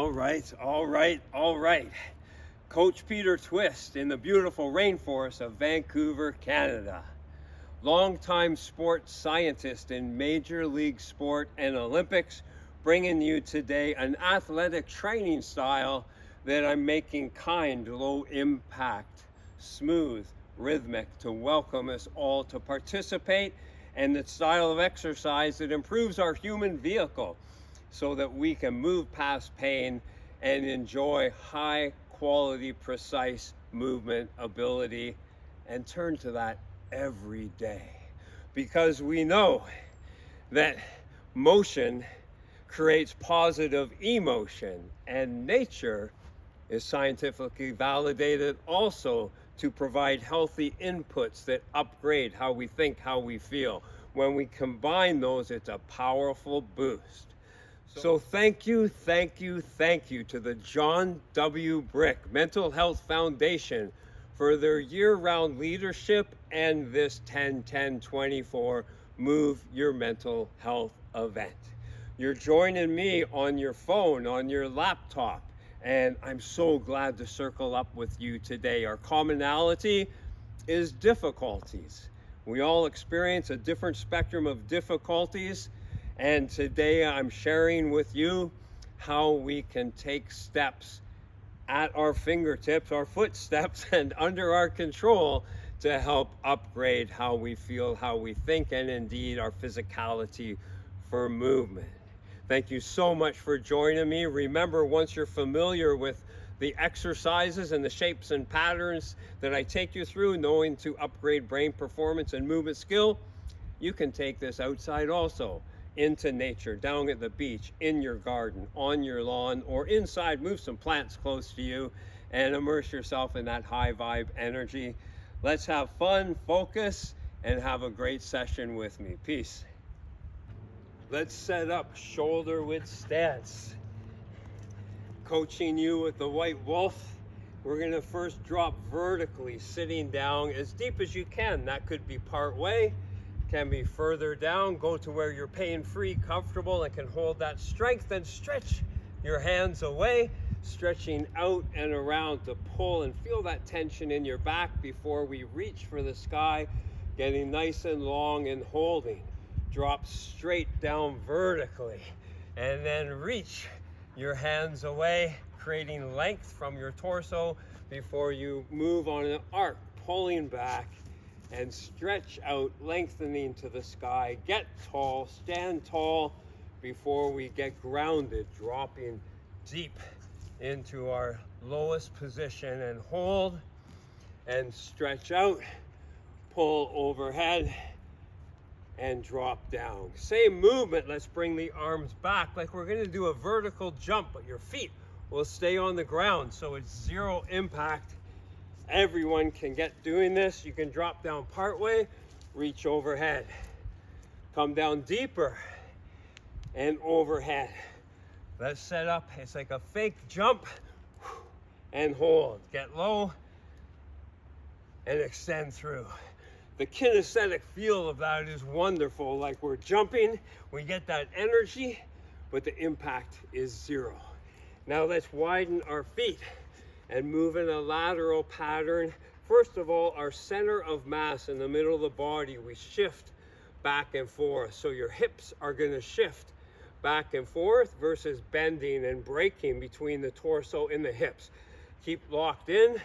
All right. Coach Peter Twist in the beautiful rainforest of Vancouver, Canada. Longtime sports scientist in Major League Sport and Olympics, bringing you today an athletic training style that I'm making kind, low impact, smooth, rhythmic to welcome us all to participate, and the style of exercise that improves our human vehicle so that we can move past pain and enjoy high quality, precise movement ability and turn to that every day. Because we know that motion creates positive emotion, and nature is scientifically validated also to provide healthy inputs that upgrade how we think, how we feel. When we combine those, it's a powerful boost. So thank you to the John W. Brick Mental Health Foundation for their year-round leadership and this 10-10-24 Move Your Mental Health event. You're joining me on your phone, on your laptop, and I'm so glad to circle up with you today. Our commonality is difficulties. We all experience a different spectrum of difficulties, and today I'm sharing with you how we can take steps at our fingertips, our footsteps, and under our control to help upgrade how we feel, how we think, and indeed our physicality for movement. Thank you so much for joining me. Remember, once you're familiar with the exercises and the shapes and patterns that I take you through, knowing to upgrade brain performance and movement skill, you can take this outside also, into nature, down at the beach, in your garden, on your lawn, or inside. Move some plants close to you and immerse yourself in that high vibe energy. Let's have fun, focus, and have a great session with me. Peace. Let's set up shoulder width stance. Coaching you with the white wolf. We're gonna first drop vertically, sitting down as deep as you can. That could be part way, can be further down. Go to where you're pain-free, comfortable, and can hold that strength, and stretch your hands away, stretching out and around to pull and feel that tension in your back before we reach for the sky, getting nice and long and holding. Drop straight down vertically, and then reach your hands away, creating length from your torso before you move on an arc, pulling back and stretch out, lengthening to the sky. Get tall, stand tall before we get grounded, dropping deep into our lowest position, and hold and stretch out, pull overhead and drop down. Same movement. Let's bring the arms back like we're going to do a vertical jump, but your feet will stay on the ground, so it's zero impact. Everyone can get doing this. You can drop down partway, reach overhead, come down deeper and overhead. Let's set up, it's like a fake jump, and hold. Get low and extend through. The kinesthetic feel of that is wonderful. Like we're jumping, we get that energy, but the impact is zero. Now let's widen our feet and move in a lateral pattern. First of all, our center of mass in the middle of the body, we shift back and forth. So your hips are gonna shift back and forth versus bending and breaking between the torso and the hips. Keep locked in,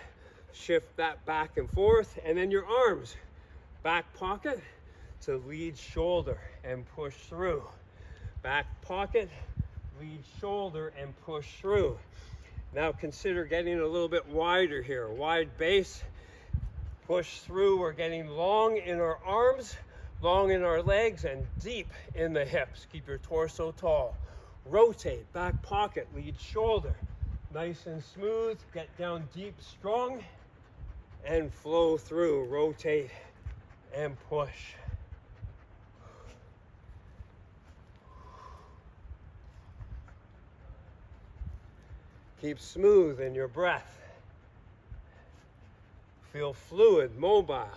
shift that back and forth, and then your arms, back pocket to lead shoulder and push through. Back pocket, lead shoulder and push through. Now consider getting a little bit wider here. Wide base, push through. We're getting long in our arms, long in our legs, and deep in the hips. Keep your torso tall. Rotate, back pocket, lead shoulder. Nice and smooth. Get down deep, strong, and flow through. Rotate and push. Keep smooth in your breath. Feel fluid, mobile,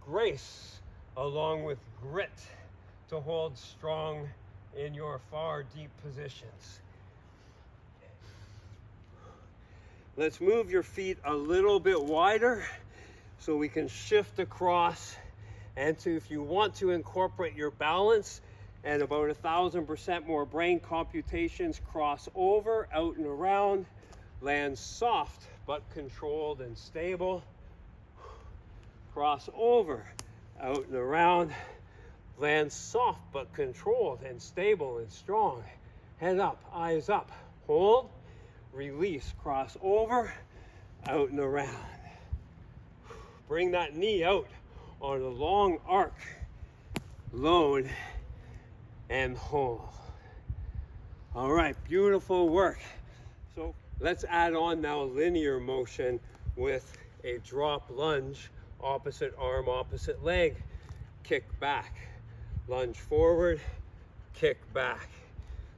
grace, along with grit to hold strong in your far deep positions. Let's move your feet a little bit wider so we can shift across, and if you want to incorporate your balance and about 1,000% more brain computations, cross over, out and around, land soft but controlled and stable, cross over, out and around, land soft but controlled and stable and strong, head up, eyes up, hold, release, cross over, out and around. Bring that knee out on a long arc, load and hold. All right, beautiful work. So let's add on now linear motion with a drop lunge, opposite arm, opposite leg, kick back, lunge forward, kick back.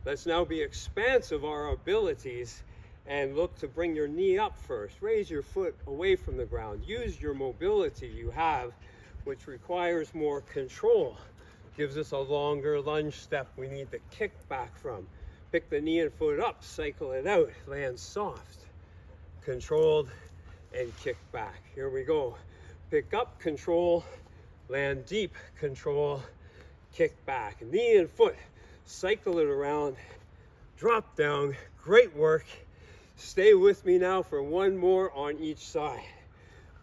Let's now be expansive our abilities and look to bring your knee up first. Raise your foot away from the ground. Use your mobility you have, which requires more control. Gives us a longer lunge step we need to kick back from. Pick the knee and foot up, cycle it out, land soft, controlled, and kick back. Here we go. Pick up, control, land deep, control, kick back. Knee and foot, cycle it around, drop down. Great work. Stay with me now for one more on each side.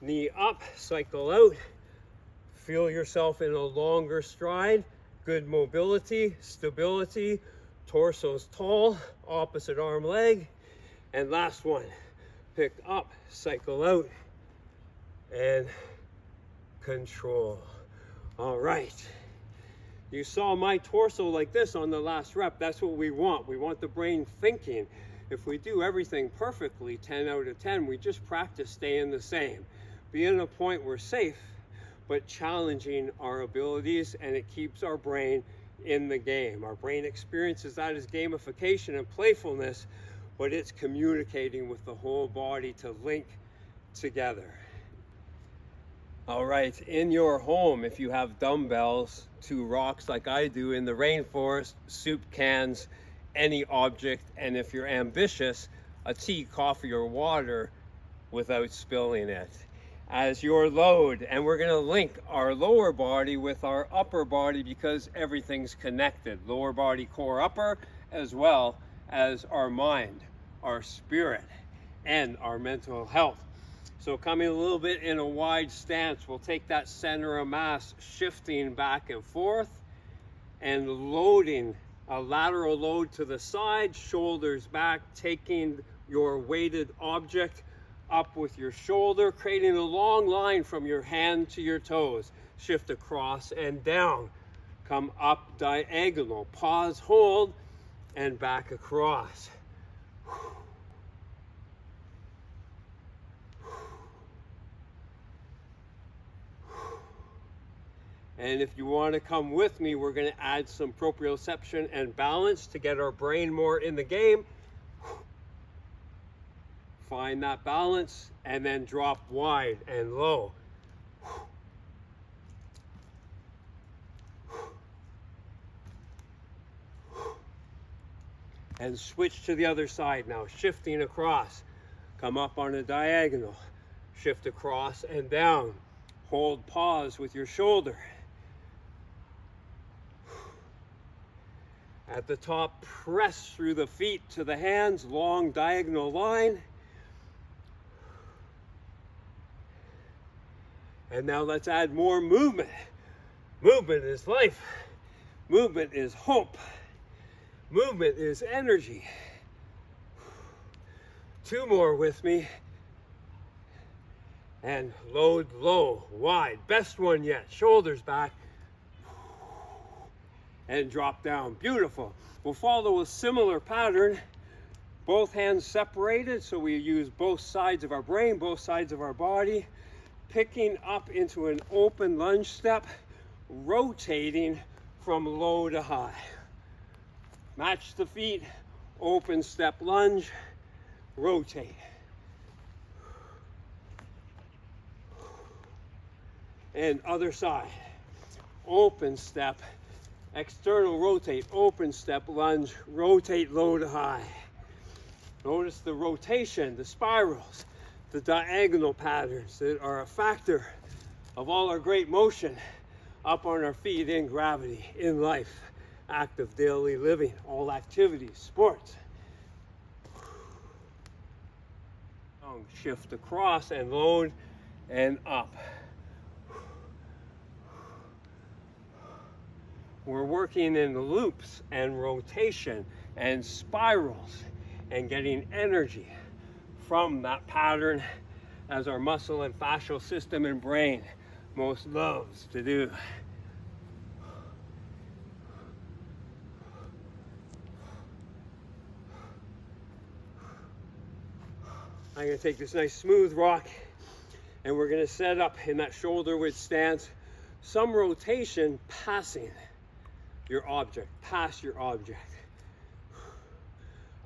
Knee up, cycle out. Feel yourself in a longer stride. Good mobility, stability. Torso's tall, opposite arm, leg. And last one, pick up, cycle out, and control. All right. You saw my torso like this on the last rep. That's what we want. We want the brain thinking. If we do everything perfectly, 10 out of 10, we just practice staying the same. Being at a point we're safe, but challenging our abilities, and it keeps our brain in the game. Our brain experiences that as gamification and playfulness, but it's communicating with the whole body to link together. All right, in your home, if you have dumbbells, 2 rocks like I do in the rainforest, soup cans, any object, and if you're ambitious, a tea, coffee, or water without spilling it as your load. And we're going to link our lower body with our upper body because everything's connected. Lower body, core, upper, as well as our mind, our spirit, and our mental health. So coming a little bit in a wide stance, we'll take that center of mass, shifting back and forth and loading a lateral load to the side, shoulders back, taking your weighted object up with your shoulder, creating a long line from your hand to your toes. Shift across and down. Come up diagonal. Pause, hold, and back across. And if you want to come with me, we're going to add some proprioception and balance to get our brain more in the game. Find that balance and then drop wide and low. And switch to the other side now, shifting across. Come up on a diagonal. Shift across and down. Hold, pause with your shoulder. At the top, press through the feet to the hands, long diagonal line. And now let's add more movement. Movement is life. Movement is hope. Movement is energy. 2 more with me. And load low, wide. Best one yet. Shoulders back. And drop down. Beautiful. We'll follow a similar pattern. Both hands separated, so we use both sides of our brain, both sides of our body. Picking up into an open lunge step, rotating from low to high. Match the feet, open step lunge, rotate. And other side. Open step, external rotate, open step lunge, rotate low to high. Notice the rotation, the spirals, the diagonal patterns that are a factor of all our great motion up on our feet in gravity, in life, active daily living, all activities, sports. Shift across and load and up. We're working in loops and rotation and spirals and getting energy from that pattern, as our muscle and fascial system and brain most loves to do. I'm going to take this nice smooth rock and we're going to set up in that shoulder width stance, some rotation passing your object, past your object.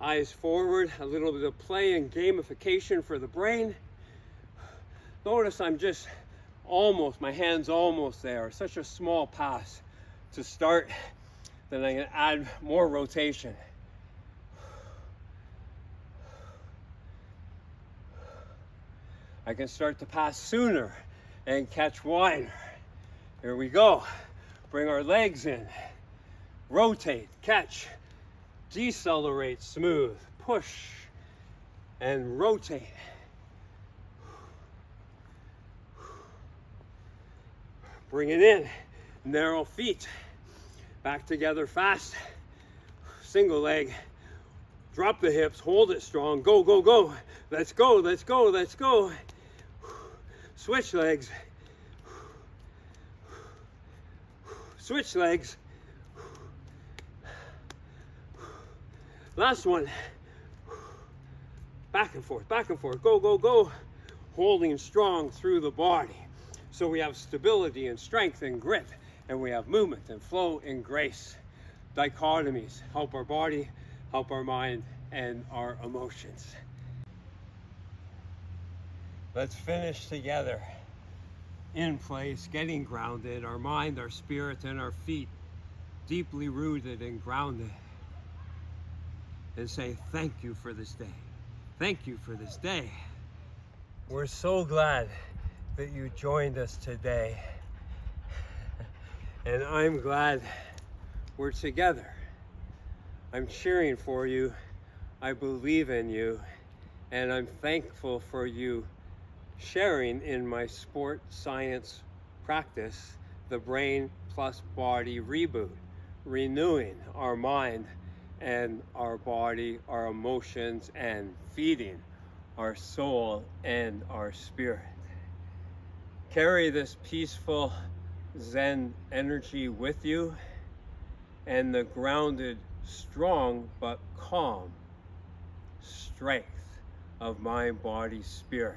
Eyes forward, a little bit of play and gamification for the brain. Notice I'm just almost, my hand's almost there. Such a small pass to start. Then I'm going to add more rotation. I can start to pass sooner and catch wider. Here we go. Bring our legs in. Rotate, catch, decelerate, smooth, push, and rotate. Bring it in. Narrow feet. Back together fast. Single leg. Drop the hips. Hold it strong. Go, go, go. Let's go, let's go, let's go. Switch legs. Switch legs. Last one. Back and forth, back and forth. Go, go, go. Holding strong through the body. So we have stability and strength and grit, and we have movement and flow and grace. Dichotomies help our body, help our mind, and our emotions. Let's finish together. In place, getting grounded, our mind, our spirit, and our feet deeply rooted and grounded. And say, thank you for this day. Thank you for this day. We're so glad that you joined us today. And I'm glad we're together. I'm cheering for you. I believe in you. And I'm thankful for you sharing in my sport science practice, the Brain Plus Body Reboot, renewing our mind and our body, our emotions, and feeding our soul and our spirit. Carry this peaceful Zen energy with you and the grounded, strong but calm strength of mind, body, spirit.